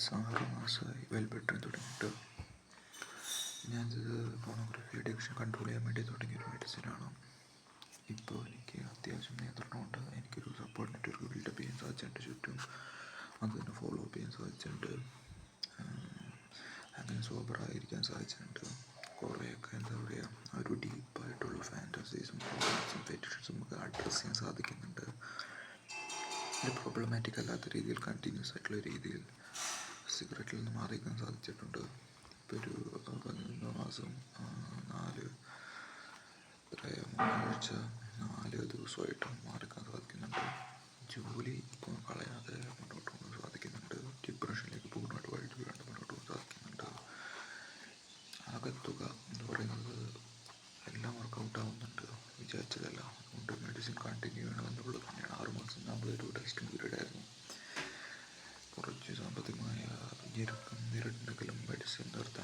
6 മാസമായി വെൽബെറ്ററിൻ തുടങ്ങിയിട്ട്. ഞാനിത് പോണോഗ്രഫി അഡിക്ഷൻ കൺട്രോൾ ചെയ്യാൻ വേണ്ടി തുടങ്ങിയൊരു മെഡിസിനാണ്. ഇപ്പോൾ എനിക്ക് അത്യാവശ്യം നിയന്ത്രണമുണ്ട്. എനിക്കൊരു സപ്പോർട്ട് നെറ്റ്വർക്ക് ബിൽഡപ്പ് ചെയ്യാൻ സാധിച്ചിട്ടുണ്ട് ചുറ്റും. അത് തന്നെ ഫോളോ അപ്പ് ചെയ്യാൻ സാധിച്ചിട്ടുണ്ട്. അങ്ങനെ സോബറായിരിക്കാൻ സാധിച്ചിട്ടുണ്ട്. കുറേയൊക്കെ എന്താ പറയുക, ഒരു ഡീപ്പായിട്ടുള്ള ഫാൻറ്റസീസും ഫെറ്റിഷസും ഒക്കെ അഡ്രസ്സ് ചെയ്യാൻ സാധിക്കുന്നുണ്ട്. ഒരു പ്രോബ്ലമാറ്റിക് അല്ലാത്ത രീതിയിൽ കണ്ടിന്യൂസ് ആയിട്ടുള്ള രീതിയിൽ സിഗരറ്റിൽ നിന്ന് മാറിയിരിക്കാൻ സാധിച്ചിട്ടുണ്ട്. ഇപ്പോൾ ഒരു 11 മാസം 4 ദിവസമായിട്ട് മാറിക്കാൻ സാധിക്കുന്നുണ്ട്. ജോലി ഇപ്പോൾ കളയാതെ മുന്നോട്ട് പോകാൻ സാധിക്കുന്നുണ്ട്. ഡിപ്രഷനിലേക്ക് പൂർണ്ണമായിട്ട് വഴി വീഴാണ്ട് മുന്നോട്ട് പോകാൻ സാധിക്കുന്നുണ്ട്. ആകത്തുക എന്ന് പറയുന്നത് എല്ലാം വർക്കൗട്ട് ആവുന്നുണ്ട്, വിചാരിച്ചതല്ല. അതുകൊണ്ട് മെഡിസിൻ കണ്ടിന്യൂ ചെയ്യണമെന്നുള്ളത് തന്നെയാണ്. 6 മാസം നമ്മളൊരു ടെസ്റ്റിംഗ് പീരീഡായിരുന്നു. കുറച്ച് സാമ്പത്തികമായ ഞെരുക്കം നേരിട്ടുണ്ടെങ്കിലും മെഡിസിൻ നിർത്താൻ